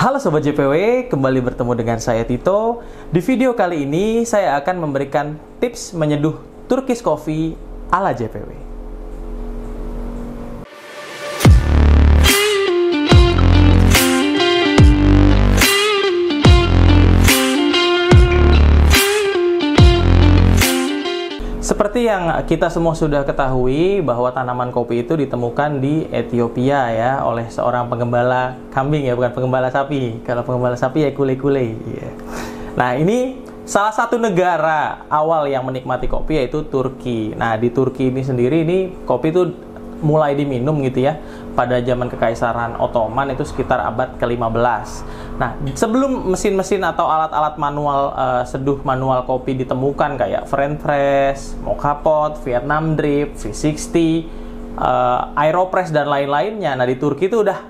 Halo Sobat JPW, kembali bertemu dengan saya Tito. Di video kali ini saya akan memberikan tips menyeduh Turkish Coffee ala JPW. Seperti yang kita semua sudah ketahui bahwa tanaman kopi itu ditemukan di Ethiopia ya oleh seorang penggembala kambing ya, bukan penggembala sapi. Kalau penggembala sapi ya kule-kule. Ya. Nah, ini salah satu negara awal yang menikmati kopi yaitu Turki. Nah, di Turki ini sendiri ini kopi itu mulai diminum gitu ya pada zaman Kekaisaran Ottoman itu sekitar abad ke-15. Nah, sebelum mesin-mesin atau alat-alat manual seduh manual kopi ditemukan kayak French press, mocha pot, Vietnam drip, V60, Aeropress dan lain-lainnya. Nah, di Turki itu udah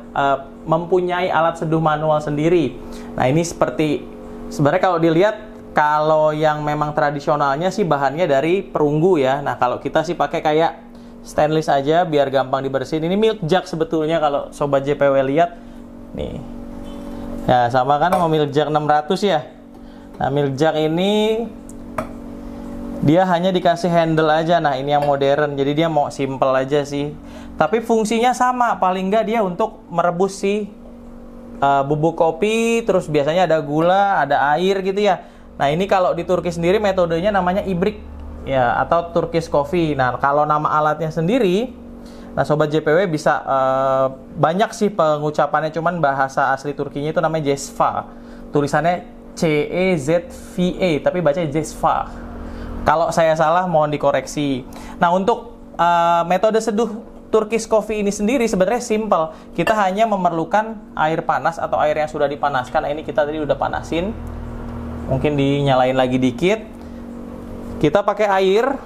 mempunyai alat seduh manual sendiri. Nah, ini seperti sebenarnya kalau dilihat kalau yang memang tradisionalnya sih bahannya dari perunggu ya. Nah, kalau kita sih pakai kayak stainless aja biar gampang dibersihin. Ini milk jug sebetulnya kalau Sobat JPW lihat nih ya, sama kan sama milk jug 600 ya. Nah, milk jug ini dia hanya dikasih handle aja. Nah, ini yang modern, jadi dia mau simple aja sih, tapi fungsinya sama. Paling nggak dia untuk merebus si bubuk kopi, terus biasanya ada gula, ada air gitu ya. Nah, ini kalau di Turki sendiri metodenya namanya ibrik ya, atau Turkish Coffee. Nah, kalau nama alatnya sendiri, nah Sobat JPW bisa banyak sih pengucapannya, cuman bahasa asli Turkinya itu namanya Cezva. Tulisannya Cezva, tapi bacanya Cezva. Kalau saya salah mohon dikoreksi. Nah, untuk metode seduh Turkish Coffee ini sendiri sebenarnya simple. Kita hanya memerlukan air panas atau air yang sudah dipanaskan. Nah, ini kita tadi udah panasin. Mungkin dinyalain lagi dikit. Kita pakai air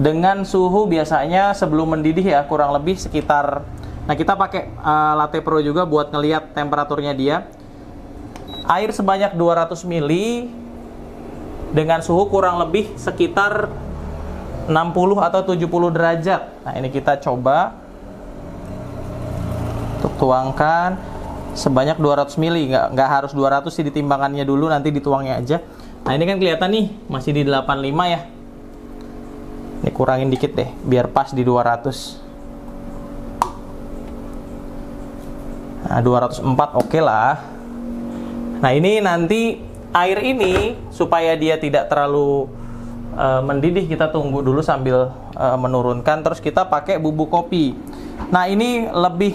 dengan suhu biasanya sebelum mendidih ya, kurang lebih sekitar. Nah, kita pakai Latte Pro juga buat ngelihat temperaturnya dia. Air sebanyak 200 ml dengan suhu kurang lebih sekitar 60 atau 70 derajat. Nah, ini kita coba untuk tuangkan sebanyak 200 ml. Nggak harus 200 sih, ditimbangannya dulu nanti dituangnya aja. Nah, ini kan kelihatan nih masih di 85 ya. Ini kurangin dikit deh biar pas di 200. Nah, 204 oke lah. Nah, ini nanti air ini supaya dia tidak terlalu mendidih, kita tunggu dulu sambil menurunkan. Terus kita pakai bubuk kopi. Nah, ini lebih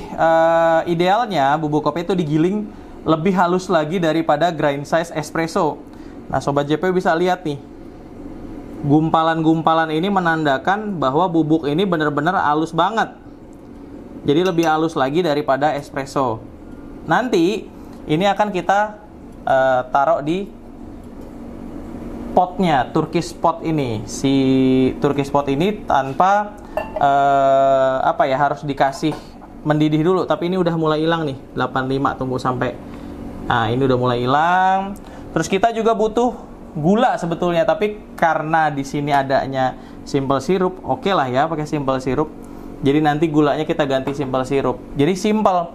idealnya bubuk kopi itu digiling lebih halus lagi daripada grind size espresso. Nah, Sobat JP bisa lihat nih, gumpalan-gumpalan ini menandakan bahwa bubuk ini benar-benar halus banget. Jadi lebih halus lagi daripada espresso. Nanti ini akan kita taruh di potnya, Turkish pot ini. Si Turkish pot ini tanpa harus dikasih mendidih dulu. Tapi ini udah mulai hilang nih, 85, tunggu sampai. Nah, ini udah mulai hilang. Terus kita juga butuh gula sebetulnya, tapi karena di sini adanya simple syrup, oke lah ya pakai simple syrup. Jadi nanti gulanya kita ganti simple syrup. Jadi simple,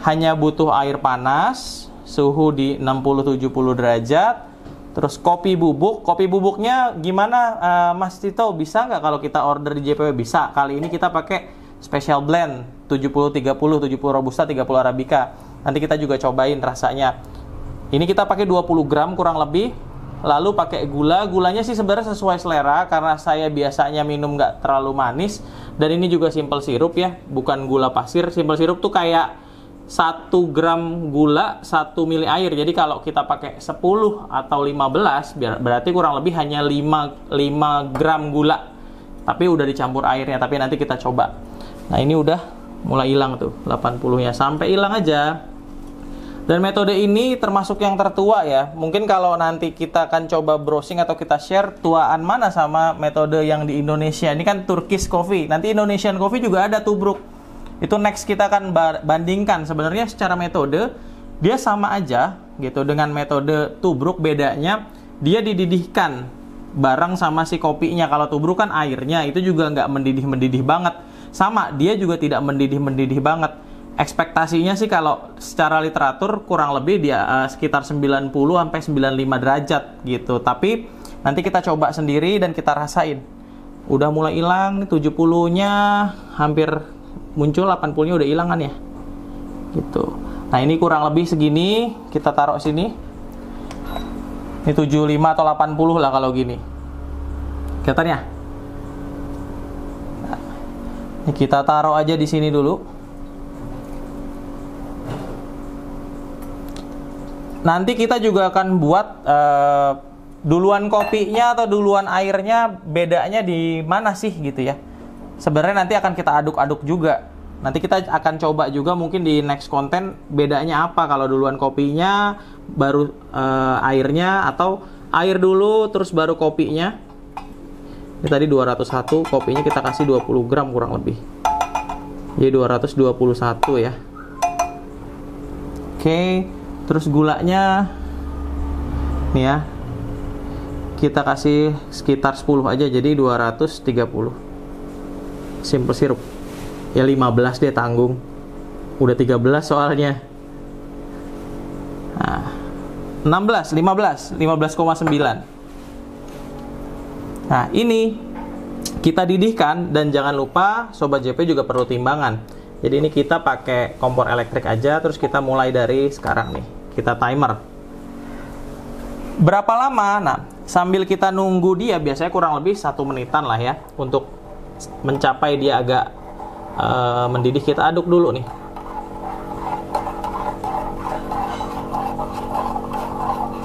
hanya butuh air panas, suhu di 60-70 derajat. Terus kopi bubuk. Kopi bubuknya gimana Mas Tito? Bisa nggak kalau kita order di JPW? Bisa. Kali ini kita pakai special blend 70-30, 70 Robusta, 30 Arabica. Nanti kita juga cobain rasanya. Ini kita pakai 20 gram kurang lebih. Lalu pakai gula. Gulanya sih sebenarnya sesuai selera, karena saya biasanya minum nggak terlalu manis. Dan ini juga simple syrup ya, bukan gula pasir. Simple syrup tuh kayak 1 gram gula 1 ml air. Jadi kalau kita pakai 10 atau 15 berarti kurang lebih hanya 5 gram gula. Tapi udah dicampur airnya. Tapi nanti kita coba. Nah, ini udah mulai hilang tuh 80-nya. Sampai hilang aja. Dan metode ini termasuk yang tertua ya. Mungkin kalau nanti kita akan coba browsing atau kita share tuaan mana sama metode yang di Indonesia. Ini kan Turkish Coffee. Nanti Indonesian Coffee juga ada tubruk. Itu next kita akan bandingkan. Sebenarnya secara metode dia sama aja gitu dengan metode tubruk. Bedanya dia dididihkan bareng sama si kopinya. Kalau tubruk kan airnya itu juga nggak mendidih-mendidih banget. Sama, dia juga tidak mendidih-mendidih banget. ekspektasinya sih kalau secara literatur kurang lebih dia sekitar 90 sampai 95 derajat gitu. Tapi nanti kita coba sendiri dan kita rasain. Udah mulai hilang nih 70-nya hampir muncul, 80-nya udah hilang kan ya. Gitu. Nah, ini kurang lebih segini, kita taruh sini. Ini 75 atau 80 lah kalau gini. Kelihatan ya? Nah, ini kita taruh aja di sini dulu. Nanti kita juga akan buat duluan kopinya atau duluan airnya bedanya di mana sih gitu ya. Sebenarnya nanti akan kita aduk-aduk juga. Nanti kita akan coba juga mungkin di next konten bedanya apa kalau duluan kopinya baru airnya, atau air dulu terus baru kopinya. Ini tadi 201, kopinya kita kasih 20 gram kurang lebih. Jadi 221 ya. Oke. Terus gulanya nih ya, kita kasih sekitar 10 aja, jadi 230. Simple sirup ya, 15 deh tanggung, udah 13 soalnya. Nah, 15,9. Nah, ini kita didihkan, dan jangan lupa Sobat JP juga perlu timbangan. Jadi ini kita pakai kompor elektrik aja, terus kita mulai dari sekarang nih. Kita timer. Berapa lama? Nah, sambil kita nunggu dia, biasanya kurang lebih 1 menitan lah ya, untuk mencapai dia agak mendidih. Kita aduk dulu nih.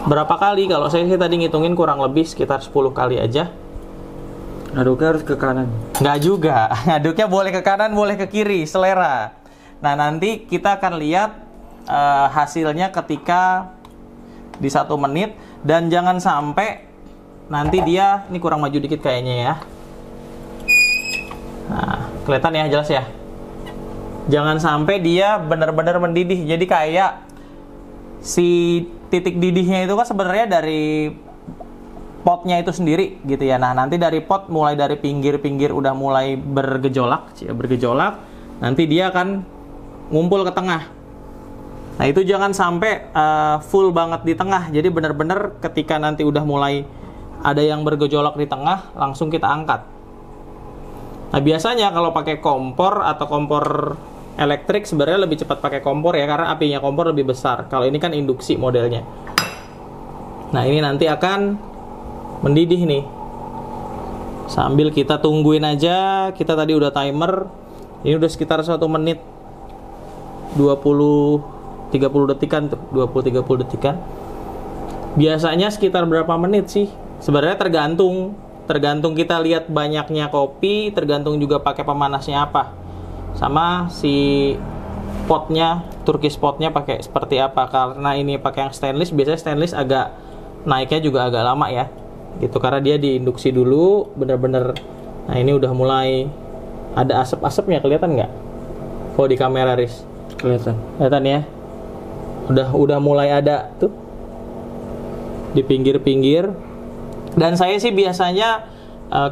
Berapa kali? Kalau saya sih tadi ngitungin kurang lebih sekitar 10 kali aja. Aduknya harus ke kanan? Nggak juga, aduknya boleh ke kanan, boleh ke kiri, selera. Nah, nanti kita akan lihat hasilnya ketika di 1 menit. Dan jangan sampai nanti dia, ini kurang maju dikit kayaknya ya. Nah, kelihatan ya, jelas ya. Jangan sampai dia benar-benar mendidih. Jadi kayak si titik didihnya itu kan sebenarnya dari potnya itu sendiri gitu ya. Nah, nanti dari pot, mulai dari pinggir-pinggir udah mulai bergejolak, nanti dia akan ngumpul ke tengah. Nah, itu jangan sampai full banget di tengah. Jadi benar-benar ketika nanti udah mulai ada yang bergejolak di tengah, langsung kita angkat. Nah, biasanya kalau pakai kompor atau kompor elektrik sebenarnya lebih cepat pakai kompor ya, karena apinya kompor lebih besar. Kalau ini kan induksi modelnya. Nah, ini nanti akan mendidih nih. Sambil kita tungguin aja. Kita tadi udah timer. Ini udah sekitar 1 menit 20-30 detikan tuh. 20-30 detikan. Biasanya sekitar berapa menit sih? Sebenarnya tergantung kita lihat banyaknya kopi, tergantung juga pakai pemanasnya apa. Sama si potnya, Turkish potnya pakai seperti apa. Karena ini pakai yang stainless, biasanya stainless agak naiknya juga agak lama ya. Gitu, karena dia diinduksi dulu bener-bener. Nah, ini udah mulai ada asap-asapnya, kelihatan nggak? Oh, di kamera Riz kelihatan ya. Udah mulai ada tuh di pinggir-pinggir. Dan saya sih biasanya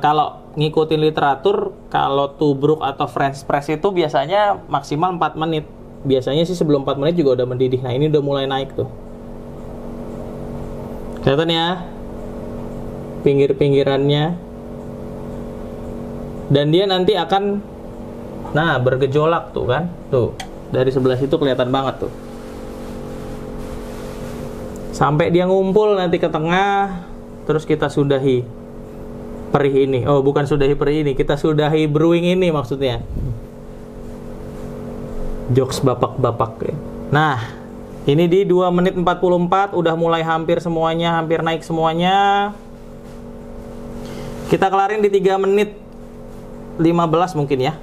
kalau ngikutin literatur, kalau tubruk atau French press itu biasanya maksimal 4 menit. Biasanya sih sebelum 4 menit juga udah mendidih. Nah, ini udah mulai naik tuh, kelihatan ya pinggir-pinggirannya. Dan dia nanti akan bergejolak tuh kan. Tuh, dari sebelah situ kelihatan banget tuh. Sampai dia ngumpul nanti ke tengah, terus kita sudahi perih ini. Oh, bukan sudahi perih ini, kita sudahi brewing ini maksudnya. Jokes bapak-bapak ya. Nah, ini di 2 menit 44 udah mulai hampir semuanya, hampir naik semuanya. Kita kelarin di 3 menit 15 mungkin ya.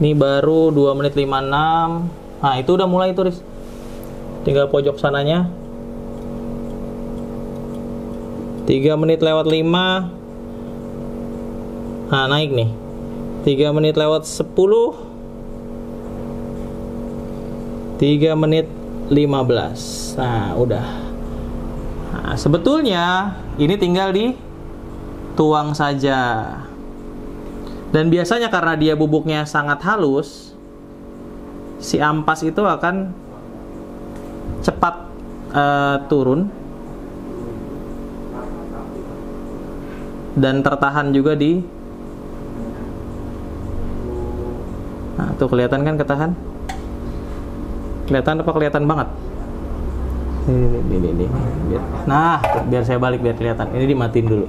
Ini baru 2 menit 56. Nah, itu udah mulai tuh, Riz. Tinggal pojok sananya. 3 menit lewat 5. Nah, naik nih. 3 menit lewat 10. 3 menit 15. Nah, udah. Nah, sebetulnya ini tinggal dituang saja. Dan biasanya karena dia bubuknya sangat halus, si ampas itu akan cepat turun dan tertahan juga di. Nah, tuh kelihatan kan ketahan? Kelihatan apa kelihatan banget? Ini. Nah, biar saya balik biar kelihatan. Ini dimatiin dulu.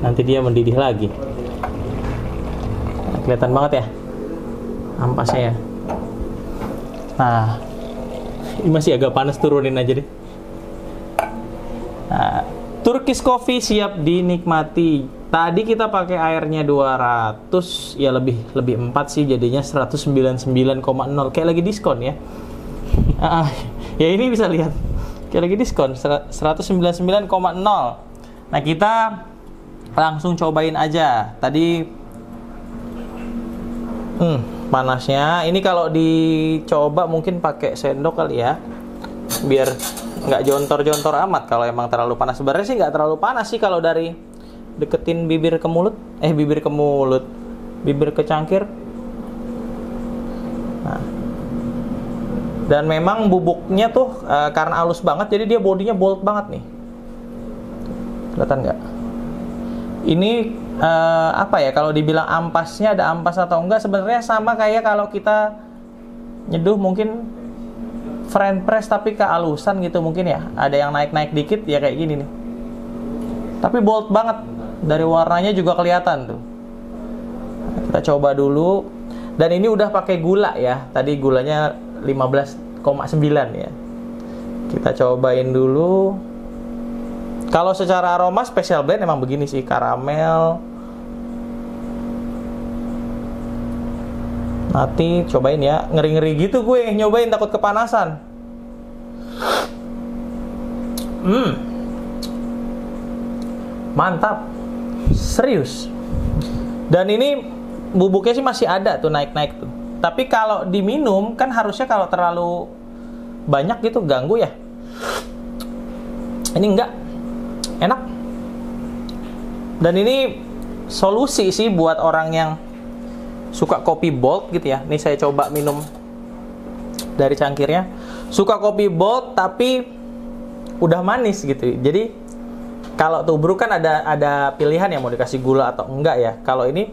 Nanti dia mendidih lagi. Nah, kelihatan banget ya ampasnya ya. Nah, ini masih agak panas, turunin aja deh. Nah, Turkish coffee siap dinikmati. Tadi kita pakai airnya 200, ya lebih 4 sih, jadinya 199,0. Kayak lagi diskon ya. Ya ini bisa lihat. Kayak lagi diskon 199,0. Nah, kita langsung cobain aja. Tadi panasnya. Ini kalau dicoba mungkin pakai sendok kali ya, biar nggak jontor-jontor amat. Kalau emang terlalu panas, sebenarnya sih nggak terlalu panas sih kalau dari deketin bibir ke mulut, bibir ke cangkir. Nah, dan memang bubuknya tuh karena halus banget, jadi dia bodinya bold banget nih. Kelihatan nggak? Ini apa ya, kalau dibilang ampasnya ada ampas atau enggak, sebenarnya sama kayak kalau kita nyeduh mungkin French press tapi kehalusan gitu mungkin ya. Ada yang naik-naik dikit ya kayak gini nih. Tapi bold banget. Dari warnanya juga kelihatan tuh. Kita coba dulu. Dan ini udah pakai gula ya. Tadi gulanya 15,9 ya. Kita cobain dulu. Kalau secara aroma special blend emang begini sih, karamel. Nanti cobain ya, ngeri-ngeri gitu gue nyobain, takut kepanasan. Mantap, serius. Dan ini bubuknya sih masih ada tuh, naik-naik tuh. Tapi kalau diminum kan harusnya kalau terlalu banyak gitu ganggu ya. Ini enggak, enak. Dan ini solusi sih buat orang yang suka kopi bold gitu ya. Nih saya coba minum dari cangkirnya. Suka kopi bold tapi udah manis gitu. Jadi kalau tubruk kan ada pilihan ya mau dikasih gula atau enggak ya. Kalau ini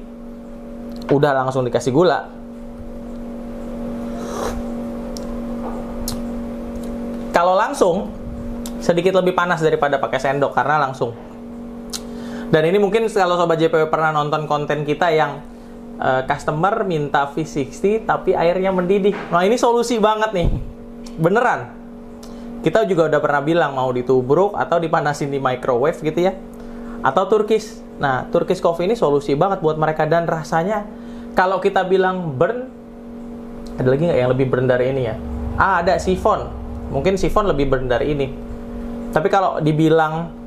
udah langsung dikasih gula. Kalau langsung sedikit lebih panas daripada pakai sendok karena langsung. Dan ini mungkin kalau Sobat JPW pernah nonton konten kita yang customer minta V60 tapi airnya mendidih. Nah, ini solusi banget nih. Beneran. Kita juga udah pernah bilang mau ditubruk atau dipanasin di microwave gitu ya. Atau Turkish. Nah, Turkish coffee ini solusi banget buat mereka. Dan rasanya kalau kita bilang burn, ada lagi nggak yang lebih burn dari ini ya? Ada siphon. Mungkin siphon lebih burn dari ini. Tapi kalau dibilang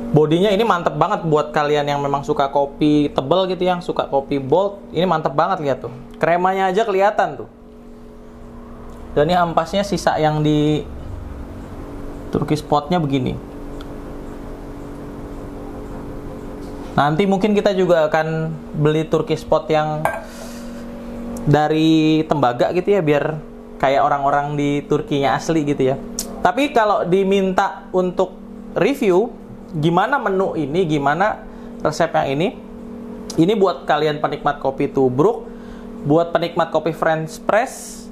bodinya ini mantep banget buat kalian yang memang suka kopi tebel gitu, yang suka kopi bold, ini mantep banget, lihat tuh. Kremanya aja kelihatan tuh. Dan ini ampasnya sisa yang di Turkish potnya begini. Nanti mungkin kita juga akan beli Turkish pot yang dari tembaga gitu ya, biar kayak orang-orang di Turkinya asli gitu ya. Tapi kalau diminta untuk review gimana menu ini, gimana resep yang ini buat kalian penikmat kopi tubruk, buat penikmat kopi French press,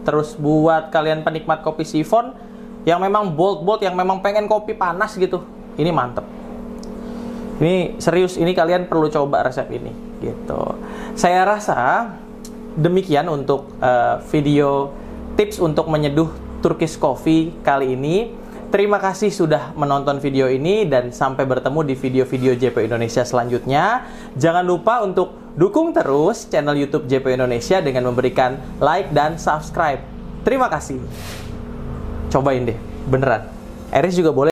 terus buat kalian penikmat kopi siphon yang memang bold, yang memang pengen kopi panas gitu. Ini mantep. Ini serius, ini kalian perlu coba resep ini gitu. Saya rasa demikian untuk video tips untuk menyeduh Turkish coffee kali ini. Terima kasih sudah menonton video ini dan sampai bertemu di video-video JPW Indonesia selanjutnya. Jangan lupa untuk dukung terus channel YouTube JPW Indonesia dengan memberikan like dan subscribe. Terima kasih. Cobain deh, beneran. Eris juga boleh.